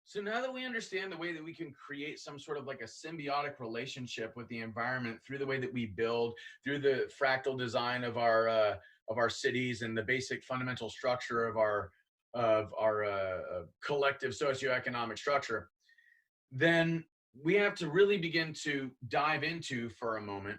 So now that we understand the way that we can create some sort of like a symbiotic relationship with the environment through the way that we build, through the fractal design of our cities and the basic fundamental structure of our collective socioeconomic structure, then we have to really begin to dive into for a moment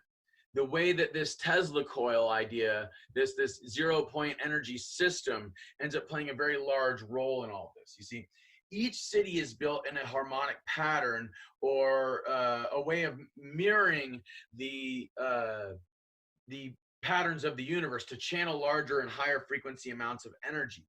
the way that this Tesla coil idea, this zero point energy system, ends up playing a very large role in all of this. You see, each city is built in a harmonic pattern or a way of mirroring the patterns of the universe to channel larger and higher frequency amounts of energy.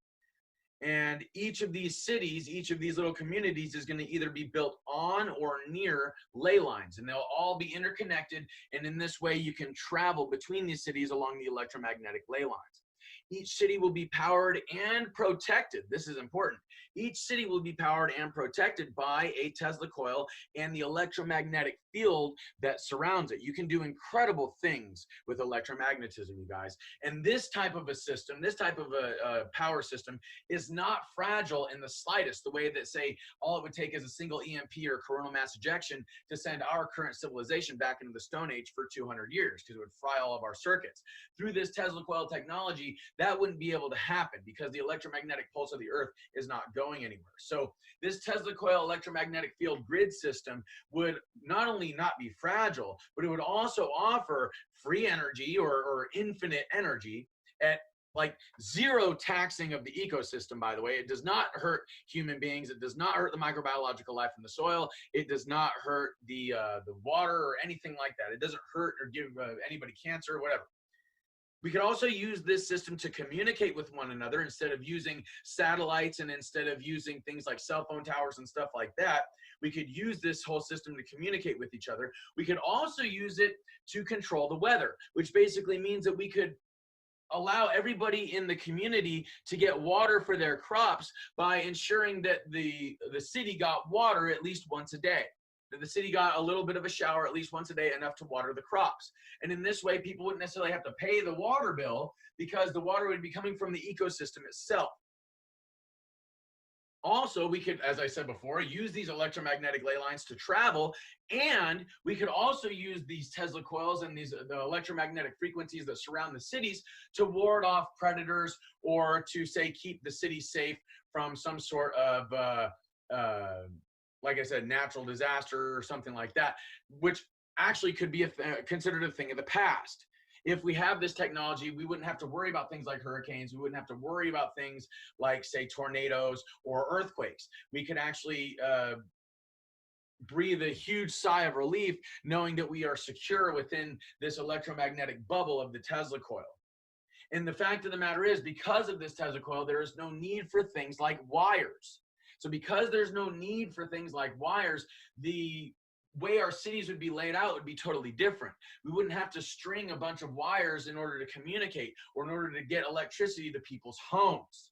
And each of these cities, each of these little communities is going to either be built on or near ley lines, and they'll all be interconnected. And in this way, you can travel between these cities along the electromagnetic ley lines. Each city will be powered and protected. This is important. Each city will be powered and protected by a Tesla coil and the electromagnetic field that surrounds it. You can do incredible things with electromagnetism, you guys. And this type of a system, this type of a power system is not fragile in the slightest, the way that, say, all it would take is a single EMP or coronal mass ejection to send our current civilization back into the Stone Age for 200 years, because it would fry all of our circuits. Through this Tesla coil technology, that wouldn't be able to happen because the electromagnetic pulse of the Earth is not going anywhere. So this Tesla coil electromagnetic field grid system would not only not be fragile, but it would also offer free energy or infinite energy at like zero taxing of the ecosystem. By the way, it does not hurt human beings. It does not hurt the microbiological life in the soil. It does not hurt the water or anything like that. It doesn't hurt or give anybody cancer or whatever. We could also use this system to communicate with one another instead of using satellites and instead of using things like cell phone towers and stuff like that. We could use this whole system to communicate with each other. We could also use it to control the weather, which basically means that we could allow everybody in the community to get water for their crops by ensuring that the city got water at least once a day. That the city got a little bit of a shower at least once a day, enough to water the crops. And in this way, people wouldn't necessarily have to pay the water bill because the water would be coming from the ecosystem itself. Also, we could, as I said before, use these electromagnetic ley lines to travel, and we could also use these Tesla coils and the electromagnetic frequencies that surround the cities to ward off predators or to, say, keep the city safe from some sort of like I said, natural disaster or something like that, which actually could be considered a thing of the past. If we have this technology, we wouldn't have to worry about things like hurricanes. We wouldn't have to worry about things like, say, tornadoes or earthquakes. We could actually breathe a huge sigh of relief knowing that we are secure within this electromagnetic bubble of the Tesla coil. And the fact of the matter is, because of this Tesla coil, there is no need for things like wires. So because there's no need for things like wires, the way our cities would be laid out would be totally different. We wouldn't have to string a bunch of wires in order to communicate or in order to get electricity to people's homes.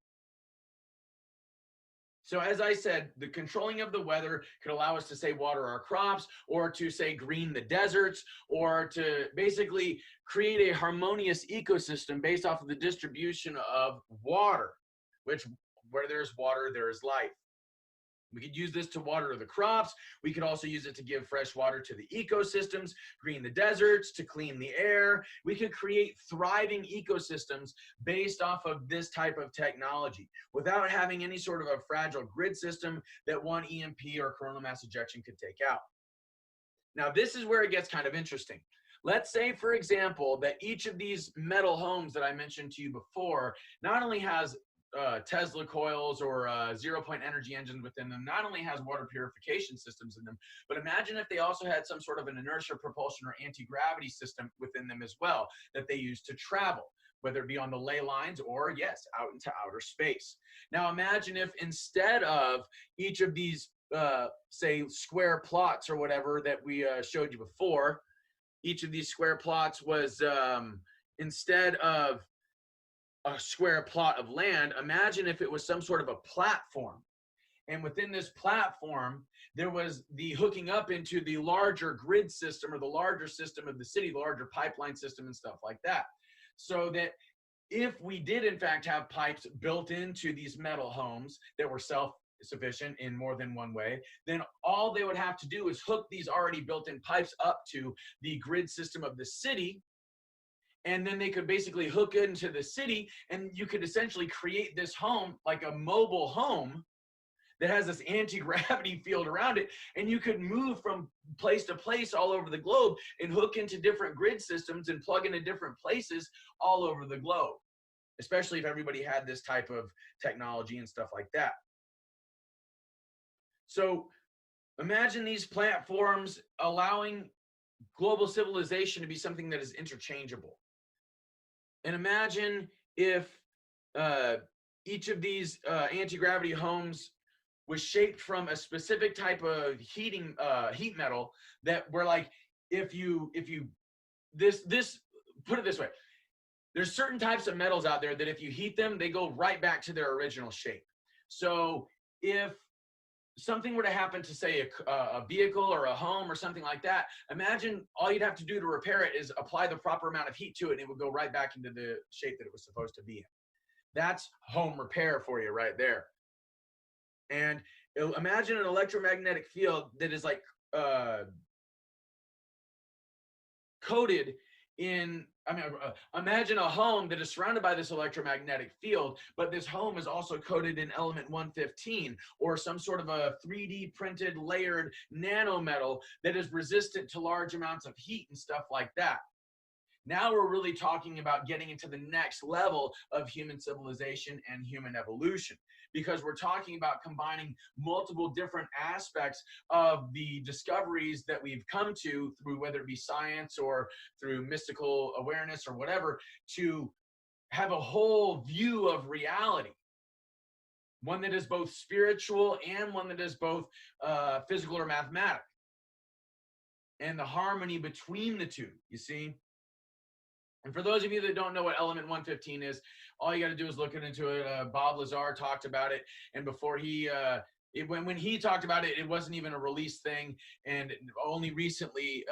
So as I said, the controlling of the weather could allow us to, say, water our crops, or to, say, green the deserts, or to basically create a harmonious ecosystem based off of the distribution of water, which where there's water, there is life. We could use this to water the crops. We could also use it to give fresh water to the ecosystems, green the deserts, to clean the air. We could create thriving ecosystems based off of this type of technology without having any sort of a fragile grid system that one EMP or coronal mass ejection could take out. Now, this is where it gets kind of interesting. Let's say, for example, that each of these metal homes that I mentioned to you before not only has Tesla coils or zero-point energy engines within them, not only has water purification systems in them, but imagine if they also had some sort of an inertia propulsion or anti-gravity system within them as well that they use to travel, whether it be on the ley lines or, yes, out into outer space. Now imagine if instead of each of these, say, square plots or whatever that we showed you before, each of these square plots was, instead of a square plot of land, imagine if it was some sort of a platform. And within this platform, there was the hooking up into the larger grid system or the larger system of the city, the larger pipeline system and stuff like that. So that if we did in fact have pipes built into these metal homes that were sufficient in more than one way, then all they would have to do is hook these already built-in pipes up to the grid system of the city, and then they could basically hook into the city, and you could essentially create this home, like a mobile home that has this anti-gravity field around it, and you could move from place to place all over the globe and hook into different grid systems and plug into different places all over the globe, especially if everybody had this type of technology and stuff like that. So imagine these platforms allowing global civilization to be something that is interchangeable. And imagine if each of these anti-gravity homes was shaped from a specific type of heat metal that were like, if you put it this way, there's certain types of metals out there that if you heat them, they go right back to their original shape. So if something were to happen to, say, a vehicle or a home or something like that, imagine all you'd have to do to repair it is apply the proper amount of heat to it, and it would go right back into the shape that it was supposed to be in. That's home repair for you right there. And imagine an electromagnetic field that is like coated in, imagine a home that is surrounded by this electromagnetic field, but this home is also coated in element 115 or some sort of a 3D printed layered nanometal that is resistant to large amounts of heat and stuff like that. Now we're really talking about getting into the next level of human civilization and human evolution, because we're talking about combining multiple different aspects of the discoveries that we've come to through, whether it be science or through mystical awareness or whatever, to have a whole view of reality. One that is both spiritual and one that is both physical or mathematical. And the harmony between the two, you see? And for those of you that don't know what element 115 is, all you got to do is look into it. Bob Lazar talked about it, and before he, when he talked about it, it wasn't even a release thing, and only recently,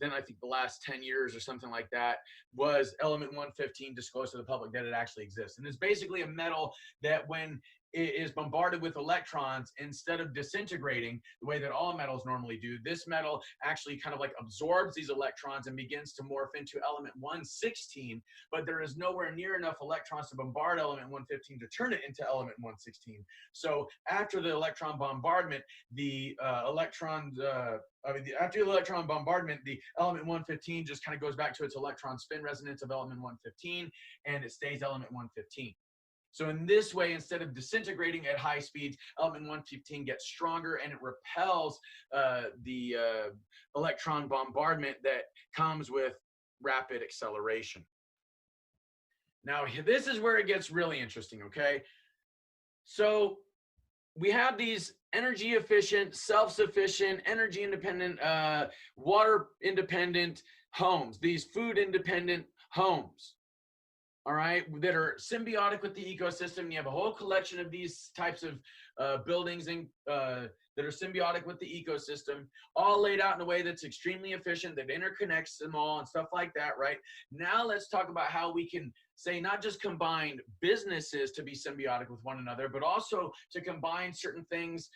then I think the last 10 years or something like that, was element 115 disclosed to the public that it actually exists. And it's basically a metal that when it is bombarded with electrons, instead of disintegrating the way that all metals normally do, this metal actually kind of like absorbs these electrons and begins to morph into element 116, but there is nowhere near enough electrons to bombard element 115 to turn it into element 116. So after the electron bombardment, after the electron bombardment, the element 115 just kind of goes back to its electron spin resonance of element 115, and it stays element 115. So in this way, instead of disintegrating at high speeds, element 115 gets stronger and it repels the electron bombardment that comes with rapid acceleration. Now, this is where it gets really interesting, okay? So we have these energy efficient, self-sufficient, energy independent, water independent homes, these food independent homes. All right, that are symbiotic with the ecosystem. You have a whole collection of these types of buildings and that are symbiotic with the ecosystem, all laid out in a way that's extremely efficient, that interconnects them all and stuff like that, right? Now let's talk about how we can say not just combine businesses to be symbiotic with one another, but also to combine certain things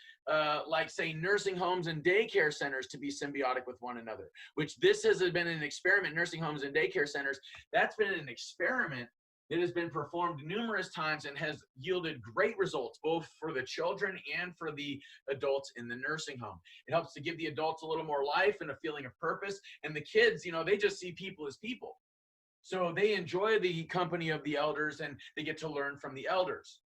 like, say, nursing homes and daycare centers to be symbiotic with one another, which this has been an experiment. Nursing homes and daycare centers, that's been an experiment. It has been performed numerous times and has yielded great results, both for the children and for the adults in the nursing home. It helps to give the adults a little more life and a feeling of purpose. And the kids, you know, they just see people as people. So they enjoy the company of the elders and they get to learn from the elders.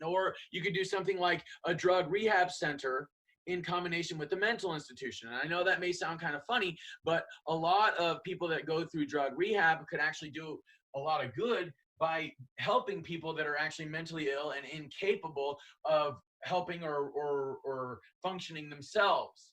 Or you could do something like a drug rehab center in combination with the mental institution. And I know that may sound kind of funny, but a lot of people that go through drug rehab could actually do a lot of good by helping people that are actually mentally ill and incapable of helping or functioning themselves.